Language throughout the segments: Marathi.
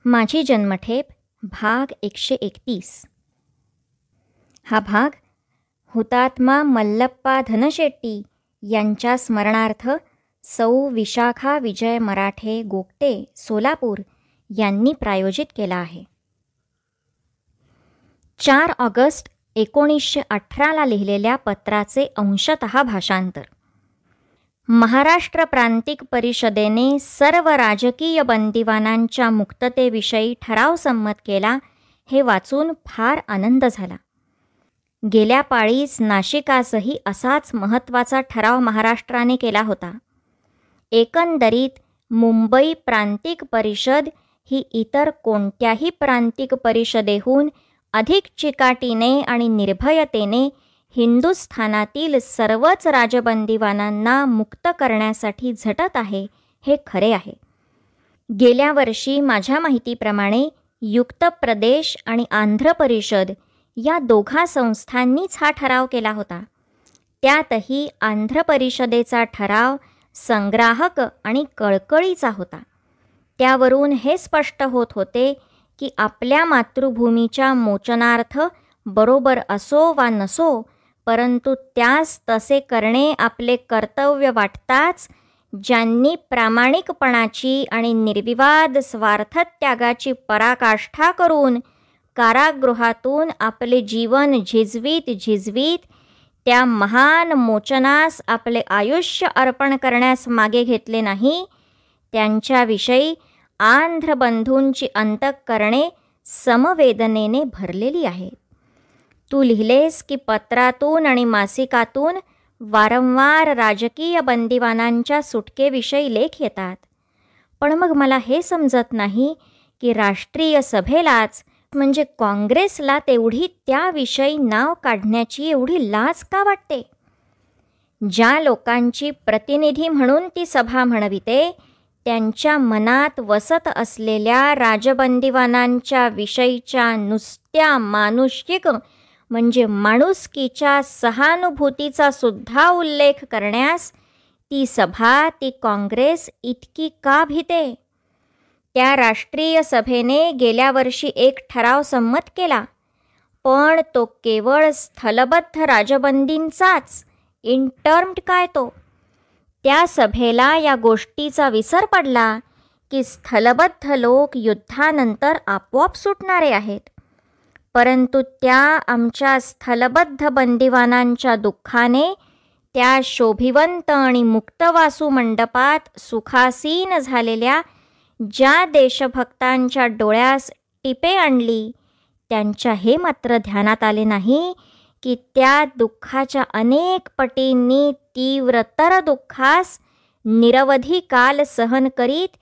माझी जन्मठेप भाग 131. हा भाग हुतात्मा मल्लप्पा धनशेट्टी यांच्या स्मरणार्थ सौ विशाखा विजय मराठे गोगटे सोलापूर यांनी प्रायोजित केला आहे. 4 ऑगस्ट 1918 लिहिलेल्या पत्राचे अंशतः भाषांतर. महाराष्ट्र प्रांतिक परिषदेने सर्व राजकीय बंदिवानांच्या मुक्ततेविषयी ठराव संमत केला हे वाचून फार आनंद झाला. गेल्या पाळीस नाशिकासही असाच महत्त्वाचा ठराव महाराष्ट्राने केला होता. एकंदरीत मुंबई प्रांतिक परिषद ही इतर कोणत्याही प्रांतिक परिषदेहून अधिक चिकाटीने आणि निर्भयतेने हिंदुस्थानातील सर्वच राजबंदिवानांना मुक्त करण्यासाठी झटत आहे हे खरे आहे. गेल्या वर्षी माझ्या माहितीप्रमाणे युक्त प्रदेश आणि आंध्र परिषद या दोघा संस्थांनीच हा ठराव केला होता. त्यातही आंध्र परिषदेचा ठराव संग्राहक आणि कळकळीचा होता. त्यावरून हे स्पष्ट होत होते की आपल्या मातृभूमीच्या मोचनार्थ बरोबर असो वा नसो, परंतु त्यास तसे करणे आपले कर्तव्य वाटताच ज्यांनी प्रामाणिकपणाची आणि निर्विवाद स्वार्थत्यागाची पराकाष्ठा करून कारागृहातून आपले जीवन झिजवीत त्या महान मोचनास आपले आयुष्य अर्पण करण्यास मागे घेतले नाही, त्यांच्याविषयी आंध्र बंधूंची अंतःकरणे समवेदनेने भरलेली आहेत. तू लिहिलेस की पत्रातून आणि मासिकातून वारंवार राजकीय बंदिवानांच्या सुटकेविषयी लेख येतात. पण मग मला हे समजत नाही की राष्ट्रीय सभेलाच म्हणजे काँग्रेसला तेवढी त्याविषयी नाव काढण्याची एवढी लाज का वाटते? ज्या लोकांची प्रतिनिधी म्हणून ती सभा म्हणविते त्यांच्या मनात वसत असलेल्या राजबंदिवानांच्या विषयीच्या नुसत्या मानुषिक म्हणजे माणुसकीच्या सहानुभूतीचा सुद्धा उल्लेख करण्यास ती सभा, ती काँग्रेस इतकी का भीते? त्या राष्ट्रीय सभेने गेल्या वर्षी एक ठराव संमत केला, पण तो केवळ स्थलबद्ध राजबंदींचाच, इंटर्म्ड काय तो? त्या सभेला या गोष्टीचा विसर पडला की स्थलबद्ध लोक युद्धानंतर आपोआप सुटणारे आहेत. परंतु त्या आमच्या स्थलबद्ध बंदिवानांच्या दुःखाने त्या शोभिवंत आणि मुक्तवासू मंडपात सुखासीन झालेल्या ज्या देशभक्तांच्या डोळ्यास टिपे आणली, त्यांच्या हे मात्र ध्यानात आले नाही की त्या दुःखाच्या अनेक पटींनी तीव्रतर दुःखास निरवधी काल सहन करीत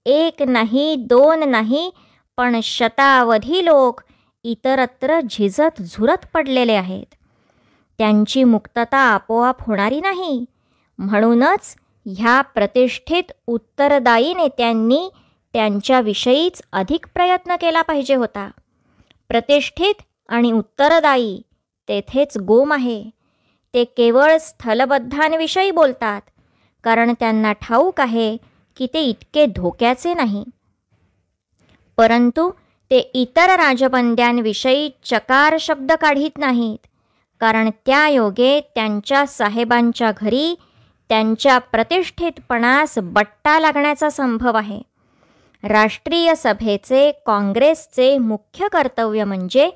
एक नाही, दोन नाही, पण शतावधी लोक इतरत्र झिजत झुरत पडलेले आहेत. त्यांची मुक्तता आपोआप होणारी नाही. म्हणूनच ह्या प्रतिष्ठित उत्तरदायी नेत्यांनी त्यांच्याविषयीच अधिक प्रयत्न केला पाहिजे होता. प्रतिष्ठित आणि उत्तरदायी तेथेच गोम आहे. ते केवळ स्थलबद्धांविषयी बोलतात, कारण त्यांना ठाऊक आहे की ते इतके धोक्याचे नाही. परंतु ते इतर राजबंद्यांविषयी चकार शब्द काढीत नाहीत, कारण त्या योगे त्यांच्या साहेबांच्या घरी त्यांच्या प्रतिष्ठितपणास बट्टा लागण्याचा संभव आहे. राष्ट्रीय सभेचे, काँग्रेसचे मुख्य कर्तव्य म्हणजे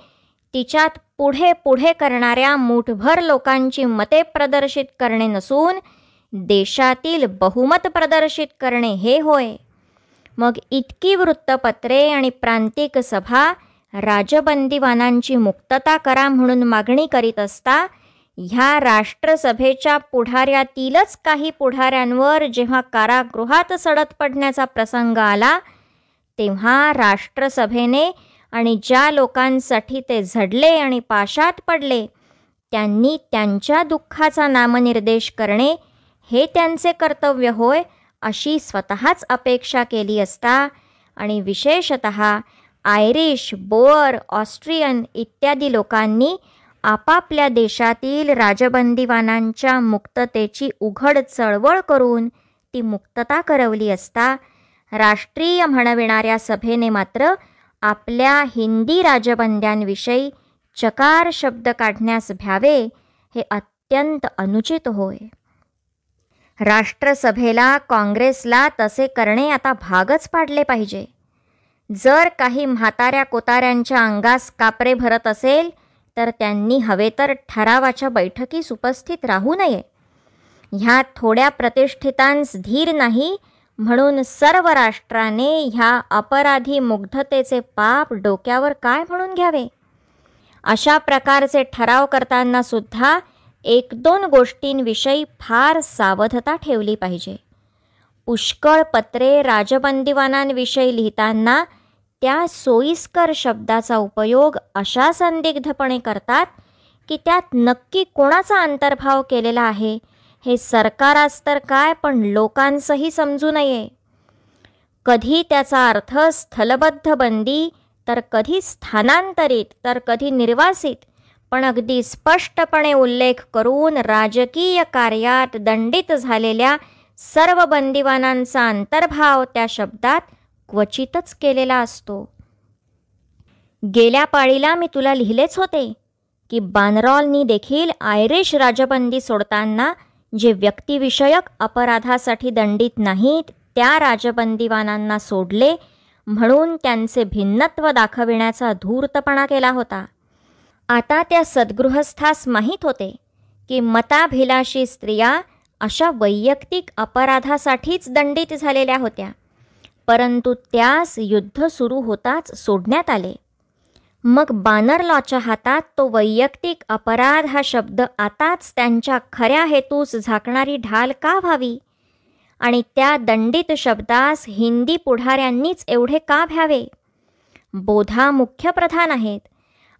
तिच्यात पुढे पुढे करणाऱ्या मूठभर लोकांची मते प्रदर्शित करणे नसून देशातील बहुमत प्रदर्शित करणे हे होय. मग इतकी वृत्तपत्रे आणि प्रांतिक सभा राजबंदिवानांची मुक्तता करा म्हणून मागणी करीत असता, ह्या राष्ट्रसभेच्या पुढाऱ्यातीलच काही पुढाऱ्यांवर जेव्हा कारागृहात सडत पडण्याचा प्रसंग आला, तेव्हा राष्ट्रसभेने आणि ज्या लोकांसाठी ते झडले आणि पाशात पडले त्यांनी त्यांच्या दुःखाचा नामनिर्देश करणे हे त्यांचे कर्तव्य होय अशी स्वतःच अपेक्षा केली असता, आणि विशेषतः आयरिश, बोअर, ऑस्ट्रियन इत्यादी लोकांनी आपापल्या देशातील राजबंदिवानांच्या मुक्ततेची उघड चळवळ करून ती मुक्तता करवली असता राष्ट्रीय म्हणविणाऱ्या सभेने मात्र आपल्या हिंदी राजबंद्यांविषयी चकार शब्द काढण्यास भ्यावे हे अत्यंत अनुचित होय. राष्ट्रसभेला, काँग्रेसला तसे करणे आता भागच पाडले पाहिजे. जर काही म्हाताऱ्या कोताऱ्यांच्या अंगास कापरे भरत असेल तर त्यांनी हवे तर ठरावाच्या बैठकीस उपस्थित राहू नये. ह्या थोड्या प्रतिष्ठितांस धीर नाही म्हणून सर्व राष्ट्राने ह्या अपराधी मुग्धतेचे पाप डोक्यावर काय म्हणून घ्यावे. अशा प्रकारचे ठराव करताना सुद्धा 1-2 गोष्टींविषयी फार सावधता ठेवली पाहिजे. पुष्कळ पत्रे राजबंदीवानांविषयी लिहिताना त्या सोयीस्कर शब्दाचा उपयोग अशा संदिग्धपणे करतात की त्यात नक्की कोणाचा अंतर्भाव केलेला आहे हे सरकारास तर काय पण लोकांसही समजू नये. कधी त्याचा अर्थ स्थलबद्ध बंदी, तर कधी स्थानांतरित, तर कधी निर्वासित, पण अगदी स्पष्टपणे उल्लेख करून राजकीय कार्यात दंडित झालेल्या सर्व बंदिवानांचा अंतर्भाव त्या शब्दात क्वचितच केलेला असतो. गेल्या पाळीला मी तुला लिहिलेच होते की बानरॉलनी देखील आयरिश राजबंदी सोडताना जे व्यक्तिविषयक अपराधासाठी दंडित नाहीत त्या राजबंदीवानांना सोडले म्हणून त्यांचे भिन्नत्व दाखविण्याचा धूर्तपणा केला होता. आता त्या सद्गृहस्थास माहीत होते की मताभिलाषी स्त्रिया अशा वैयक्तिक अपराधासाठीच दंडित झालेल्या होत्या, परंतु त्यास युद्ध सुरू होताच सोडण्यात आले. मग बानरलॉच्या हातात तो वैयक्तिक अपराध हा शब्द आताच त्यांच्या खऱ्या हेतूस झाकणारी ढाल का व्हावी आणि त्या दंडित शब्दास हिंदी पुढाऱ्यांनीच एवढे का भ्यावे. बोधा मुख्य प्रधान आहेत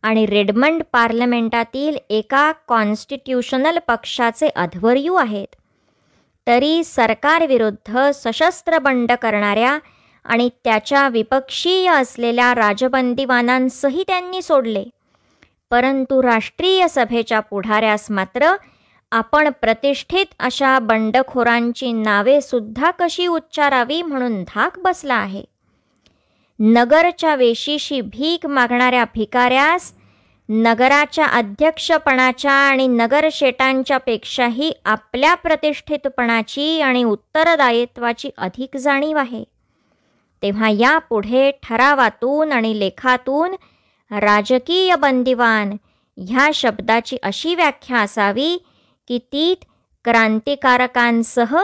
आणि रेडमंड पार्लमेंटातील एका कॉन्स्टिट्यूशनल पक्षाचे अध्वर्यू आहेत. तरी सरकारविरुद्ध सशस्त्र बंड करणाऱ्या आणि त्याच्या विपक्षीय असलेल्या राजबंदीवानांसही त्यांनी सोडले, परंतु राष्ट्रीय सभेच्या पुढाऱ्यास मात्र आपण प्रतिष्ठित अशा बंडखोरांची नावे सुद्धा कशी उच्चारावी म्हणून धाक बसला आहे. नगरच्या वेशीशी भीक मागणाऱ्या भिकाऱ्यास नगराच्या अध्यक्षपणाच्या आणि नगरशेटांच्या पेक्षाही आपल्या प्रतिष्ठितपणाची आणि उत्तरदायित्वाची अधिक जाणीव आहे. तेव्हा यापुढे ठरावातून आणि लेखातून राजकीय बंदिवान ह्या शब्दाची अशी व्याख्या असावी की तीत क्रांतिकारकांसह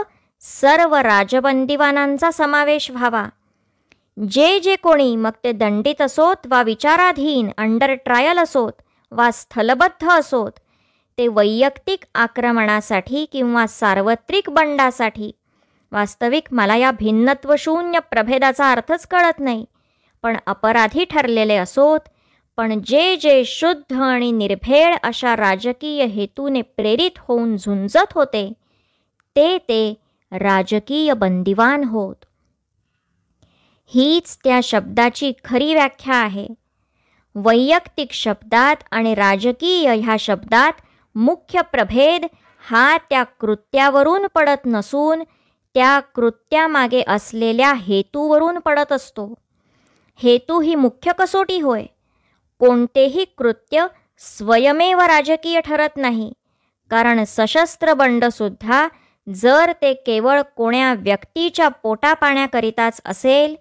सर्व राजबंदीवानांचा समावेश व्हावा. जे कोणी, मग ते दंडित असोत वा विचाराधीन अंडर ट्रायल असोत वा स्थलबद्ध असोत, ते वैयक्तिक आक्रमणासाठी किंवा सार्वत्रिक बंडासाठी, वास्तविक मला या भिन्नत्वशून्य प्रभेदाचा अर्थच कळत नाही, पण अपराधी ठरलेले असोत, पण जे शुद्ध आणि निर्भेळ अशा राजकीय हेतूने प्रेरित होऊन झुंजत होते ते राजकीय बंदिवान होत. हीच त्या शब्दाची खरी व्याख्या आहे. वैयक्तिक शब्दात आणि राजकीय ह्या शब्दात मुख्य प्रभेद हा त्या कृत्यावरून पडत नसून त्या कृत्यामागे असलेल्या हेतूवरून पडत असतो. हेतू ही मुख्य कसोटी होय. कोणतेही कृत्य स्वयमेव राजकीय ठरत नाही, कारण सशस्त्र बंडसुद्धा जर ते केवळ कोण्या व्यक्तीच्या पोटापाण्याकरिताच असेल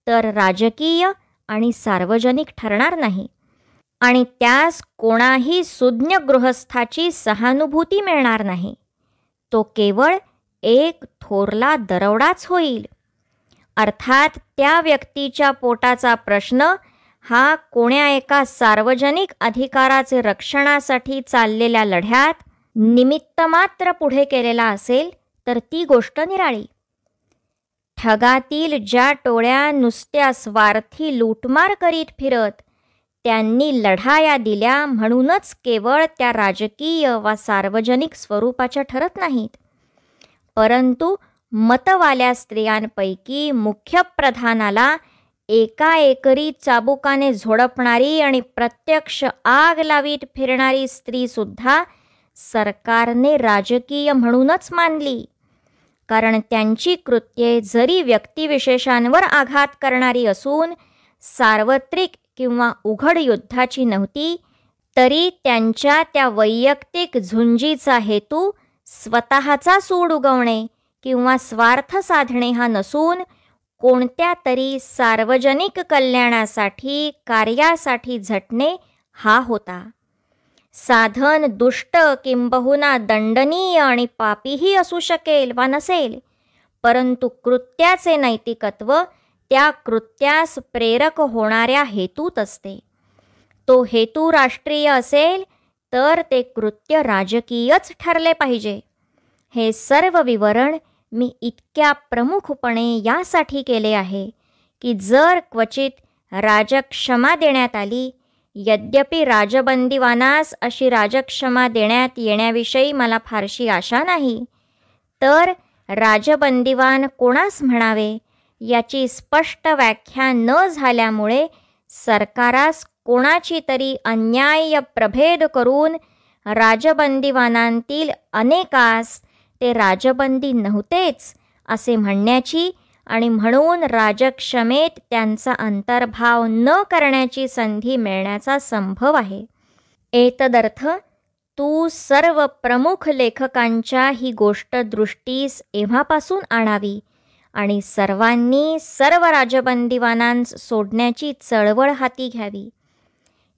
तर राजकीय आणि सार्वजनिक ठरणार नाही आणि त्यास कोणाही सुज्ञ गृहस्थाची सहानुभूती मिळणार नाही. तो केवळ एक थोरला दरोडाच होईल. अर्थात त्या व्यक्तीच्या पोटाचा प्रश्न हा कोण्या एका सार्वजनिक अधिकाराचे रक्षणासाठी चाललेल्या लढ्यात निमित्तमात्र पुढे केलेला असेल तर ती गोष्ट निराळी. ठगातील ज्या टोळ्या नुसत्या स्वार्थी लूटमार करीत फिरत त्यांनी लढाया दिल्या म्हणूनच केवळ त्या राजकीय वा सार्वजनिक स्वरूपाच्या ठरत नाहीत, परंतु मतवाल्या स्त्रियांपैकी मुख्य प्रधानाला एका एकरी चाबुकाने झोडपणारी आणि प्रत्यक्ष आग लावीत फिरणारी स्त्रीसुद्धा सरकारने राजकीय म्हणूनच मानली, कारण त्यांची कृत्ये जरी व्यक्तिविशेषांवर आघात करणारी असून सार्वत्रिक किंवा उघड युद्धाची नव्हती, तरी त्यांच्या त्या वैयक्तिक झुंजीचा हेतू स्वतःचा सूड उगवणे किंवा स्वार्थ साधणे हा नसून कोणत्या तरी सार्वजनिक कल्याणासाठी कार्यासाठी झटणे हा होता. साधन दुष्ट किंबहुना दंडनीय आणि पापीही असू शकेल वा नसेल, परंतु कृत्याचे नैतिकत्व त्या कृत्यास प्रेरक होणाऱ्या हेतूत असते. तो हेतू राष्ट्रीय असेल तर ते कृत्य राजकीयच ठरले पाहिजे. हे सर्व विवरण मी इतक्या प्रमुखपणे यासाठी केले आहे की जर क्वचित राजक्षमा देण्यात आली, यद्यपि राजबंदीवानास अशी राजक्षमा देण्यात येण्याविषयी मला फारशी आशा नाही, तर राजबंदीवान कोणास म्हणावे याची स्पष्ट व्याख्या न झाल्यामुळे सरकारास कोणाची तरी अन्याय्य प्रभेद करून राजबंदीवानांतील अनेकास ते राजबंदी नव्हतेच असे म्हणण्याची आणि म्हणून राजक्षमेत त्यांचा अंतर्भाव न करण्याची संधी मिळण्याचा संभव आहे. एतदर्थ तू सर्व प्रमुख लेखकांच्या ही गोष्ट दृष्टीस एव्हापासून आणावी आणि सर्वांनी सर्व राजबंदीवानांस सोडण्याची चळवळ हाती घ्यावी.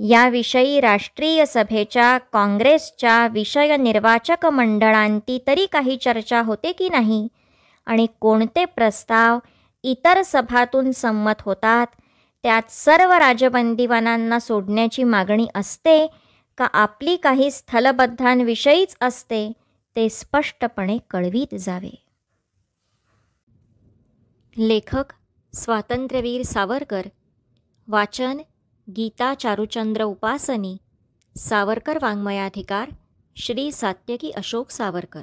याविषयी राष्ट्रीय सभेच्या काँग्रेसच्या विषय निर्वाचक मंडळांती तरी काही चर्चा होते की नाही, आणि कोणते प्रस्ताव इतर सभातून संमत होतात, त्यात सर्व राजबंदीवानांना सोडण्याची मागणी असते का आपली काही स्थलबद्धांविषयीच असते ते स्पष्टपणे कळवीत जावे. लेखक स्वातंत्र्यवीर सावरकर. वाचन गीता चारुचंद्र उपासनी. सावरकर वाङ्मयाधिकार श्री सात्यकी अशोक सावरकर.